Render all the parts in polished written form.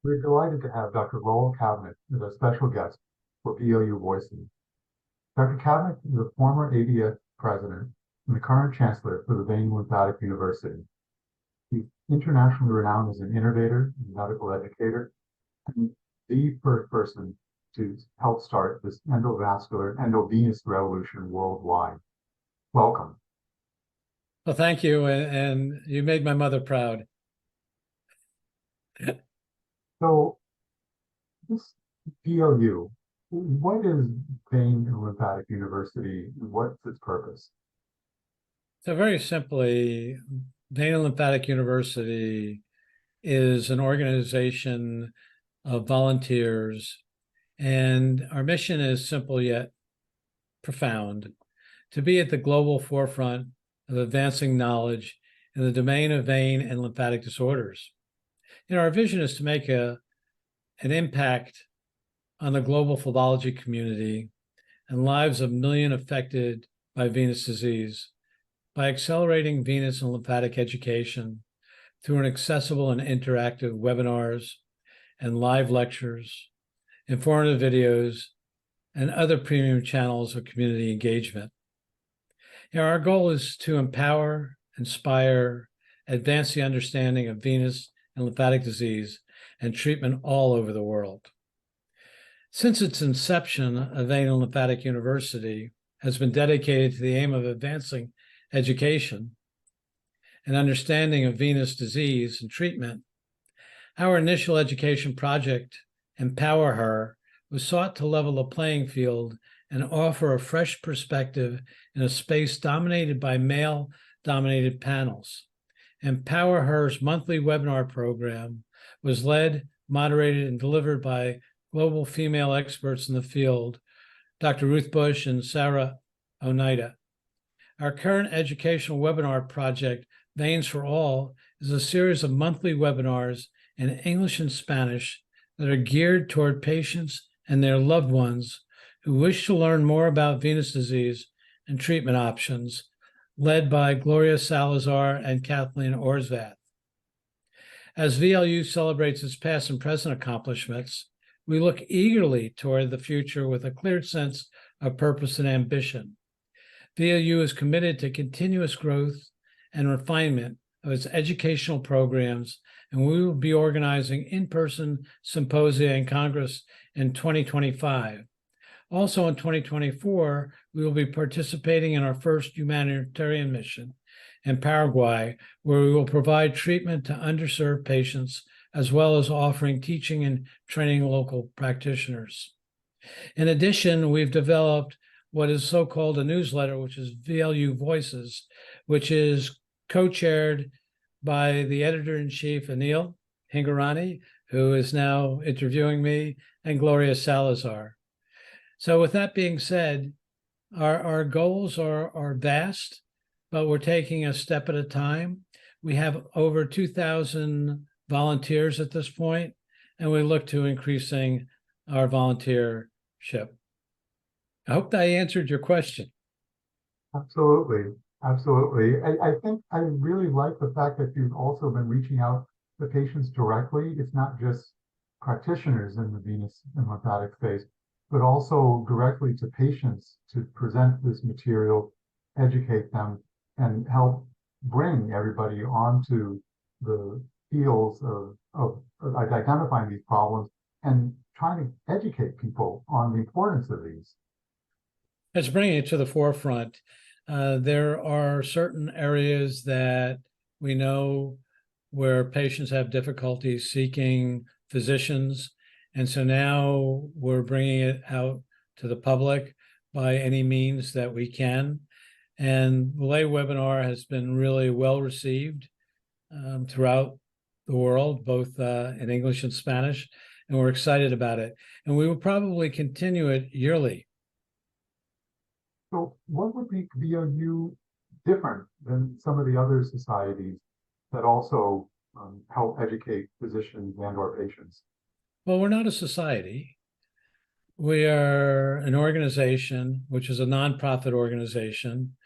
We're delighted to have Dr. Lowell Cabinet as a special guest for VLU Voices. Dr. Cabinet is a former ADS president and the current chancellor for the Vein Lymphatic University. He's internationally renowned as an innovator and medical educator, and the first person to help start this endovenous revolution worldwide. Welcome. Well, thank you, and you made my mother proud. So, this VLU, what is Vein and Lymphatic University, and what's its purpose? So very simply, Vein and Lymphatic University is an organization of volunteers, and our mission is simple yet profound: to be at the global forefront of advancing knowledge in the domain of vein and lymphatic disorders. Our vision is to make an impact on the global phlebology community and lives of millions affected by venous disease by accelerating venous and lymphatic education through an accessible and interactive webinars and live lectures, informative videos, and other premium channels of community engagement. Our goal is to empower, inspire, advance the understanding of venous and lymphatic disease and treatment all over the world. Since its inception, Vein and Lymphatic University has been dedicated to the aim of advancing education and understanding of venous disease and treatment. Our initial education project, Empower Her, was sought to level the playing field and offer a fresh perspective in a space dominated by male-dominated panels. Empower Her's monthly webinar program was led, moderated, and delivered by global female experts in the field, Dr. Ruth Bush and Sarah Oneida. Our current educational webinar project, Veins for All, is a series of monthly webinars in English and Spanish that are geared toward patients and their loved ones who wish to learn more about venous disease and treatment options, led by Gloria Salazar and Kathleen Orsvath. As VLU celebrates its past and present accomplishments, we look eagerly toward the future with a clear sense of purpose and ambition. VLU is committed to continuous growth and refinement of its educational programs, and we will be organizing in-person symposia and congress in 2025. Also in 2024, we will be participating in our first humanitarian mission in Paraguay, where we will provide treatment to underserved patients, as well as offering teaching and training local practitioners. In addition, we've developed what is so-called a newsletter, which is VLU Voices, which is co-chaired by the editor-in-chief, Anil Hingorani, who is now interviewing me, and Gloria Salazar. So with that being said, our goals are vast, but we're taking a step at a time. We have over 2,000 volunteers at this point, and we look to increasing our volunteership. I hope that I answered your question. Absolutely. Absolutely. I think I really like the fact that you've also been reaching out to patients directly. It's not just practitioners in the venous and lymphatic space, but also directly to patients to present this material, educate them, and help bring everybody onto the fields of identifying these problems and trying to educate people on the importance of these. It's bringing it to the forefront. There are certain areas that we know where patients have difficulty seeking physicians. And so now we're bringing it out to the public by any means that we can. And the lay webinar has been really well received throughout the world, both in English and Spanish, and we're excited about it. And we will probably continue it yearly. So what would make VLU different than some of the other societies that also help educate physicians and/or patients? Well, we're not a society. We are an organization, which is a nonprofit organization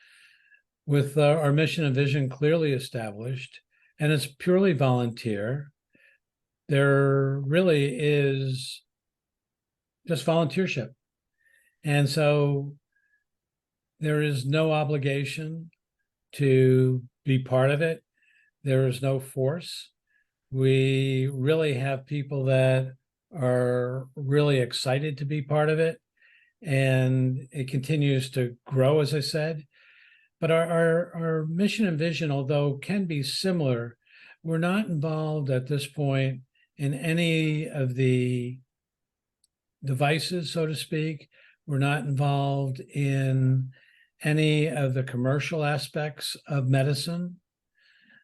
with our mission and vision clearly established, and it's purely volunteer. there really is just volunteership. And so there is no obligation to be part of it. There is no force. We really have people that are really excited to be part of it. And it continues to grow, as I said. But our mission and vision, although can be similar, we're not involved at this point in any of the devices, so to speak. We're not involved in any of the commercial aspects of medicine,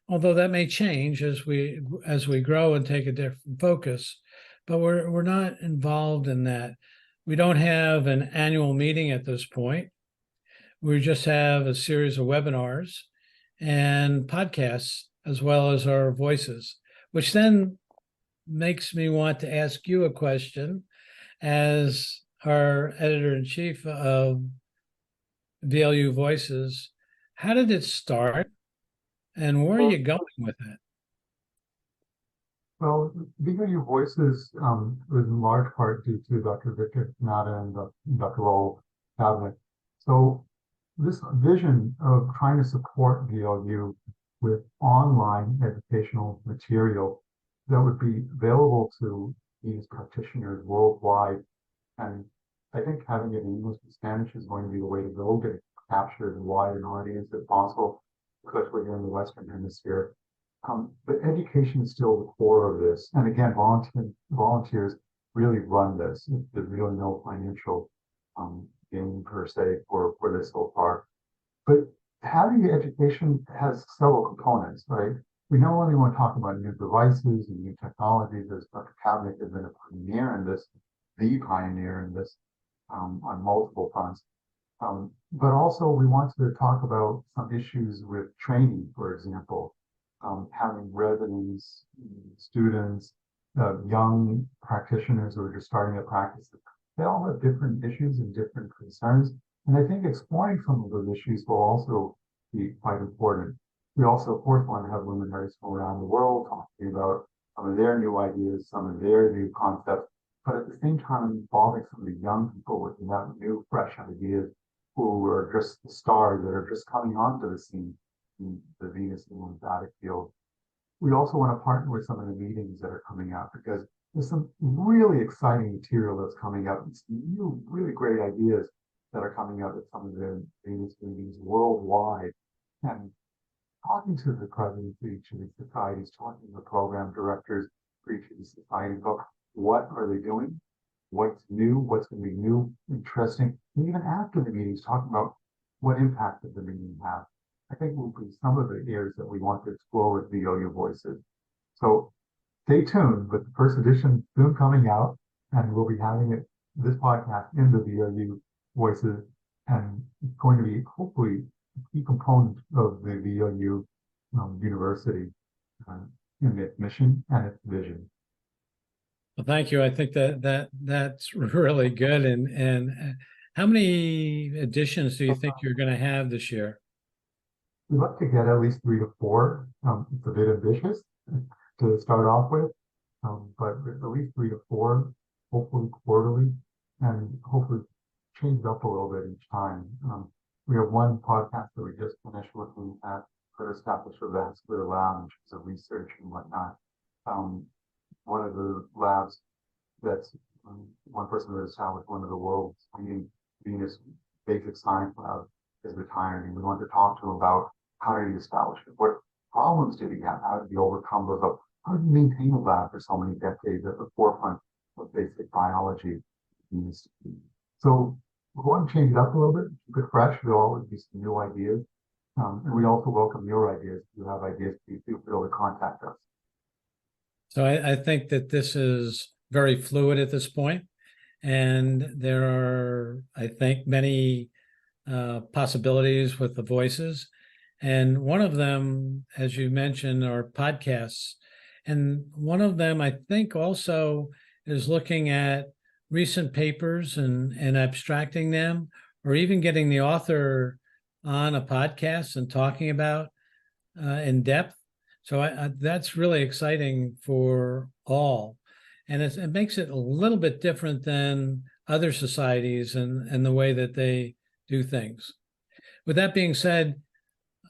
although that may change as we grow and take a different focus. But we're not involved in that. We don't have an annual meeting at this point. We just have a series of webinars and podcasts, as well as our voices, which then makes me want to ask you a question as our editor-in-chief of VLU Voices. How did it start, and where are you going with it? Well, VLU Voices was in large part due to Dr. Victor Nada and Dr. Raul Cabinet. So this vision of trying to support VLU with online educational material that would be available to these practitioners worldwide. And I think having it in English and Spanish is going to be the way to go, get it captured as wide an audience as possible, especially here in the Western Hemisphere. But education is still the core of this. And again, volunteers really run this. There's really no financial gain per se for this so far. But having the education has several components, right? We not only want to talk about new devices and new technologies, as Dr. Kavanagh has been a pioneer in this, the pioneer in this on multiple fronts. But also we want to talk about some issues with training, for example, having residents, students, young practitioners who are just starting a practice. They all have different issues and different concerns. And I think exploring some of those issues will also be quite important. We also, of course, want to have luminaries from around the world talking about some of their new ideas, some of their new concepts, but at the same time involving some of the young people with new, fresh ideas who are just the stars that are just coming onto the scene in the venous and lymphatic field. We also want to partner with some of the meetings that are coming out because there's some really exciting material that's coming up and some new, really great ideas that are coming out at some of the venous meetings worldwide. And talking to the presidents of each of these societies, talking to the program directors for each of these societies about what are they doing, what's new, what's going to be new, interesting, and even after the meetings, talking about what impact did the meeting have. I think will be some of the areas that we want to explore with VLU Voices. So stay tuned with the first edition soon coming out, and we'll be having this podcast in the VLU Voices, and it's going to be hopefully a key component of the VLU University in its mission and its vision. Well, thank you. I think that's really good. And how many editions do you think you're going to have this year? We'd like to get at least 3 to 4. It's a bit ambitious to start off with, but at least 3 to 4, hopefully quarterly, and hopefully change up a little bit each time. We have one podcast that we just finished looking at for establish a vascular lab in terms of research and whatnot. One of the labs that's one person that established one of the world's leading venous basic science labs is retiring, and we wanted to talk to him about how did he establish it? What problems did he have? How did he overcome those? How did he maintain a lab for so many decades at the forefront of basic biology? So we want to change it up a little bit, keep it fresh. There'll always be some new ideas. And we also welcome your ideas. If you have ideas, please feel free to contact us. So I think that this is very fluid at this point, and there are, I think, many possibilities with the voices. And one of them, as you mentioned, are podcasts. And one of them, I think, also is looking at recent papers and abstracting them, or even getting the author on a podcast and talking about in depth. So that's really exciting for all. And it makes it a little bit different than other societies and the way that they do things. With that being said,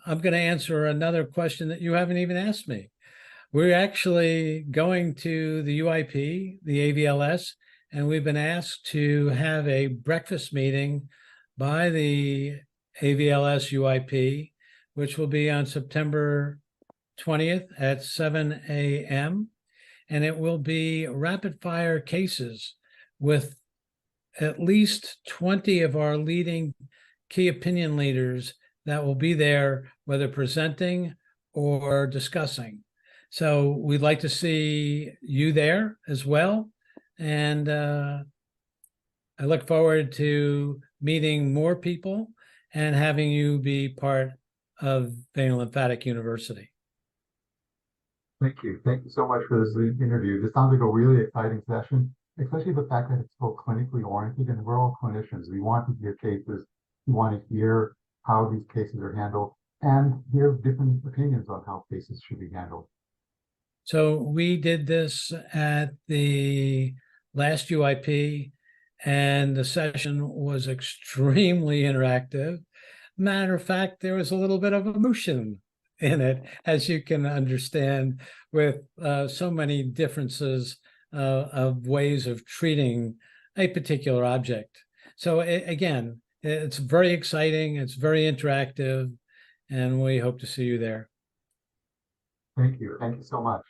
I'm going to answer another question that you haven't even asked me. We're actually going to the UIP, the AVLS, and we've been asked to have a breakfast meeting by the AVLS UIP, which will be on September 20th at 7 a.m. And it will be rapid fire cases with at least 20 of our leading key opinion leaders that will be there, whether presenting or discussing. So we'd like to see you there as well. And I look forward to meeting more people and having you be part of Venous Lymphatic University. Thank you. Thank you so much for this interview. This sounds like a really exciting session, especially the fact that it's so clinically oriented, and we're all clinicians. We want to hear cases. We want to hear how these cases are handled and hear different opinions on how cases should be handled. So we did this at the last UIP, and the session was extremely interactive. Matter of fact, there was a little bit of emotion in it, as you can understand, with so many differences of ways of treating a particular object. So again, it's very exciting, it's very interactive, and we hope to see you there. Thank you. Thank you so much.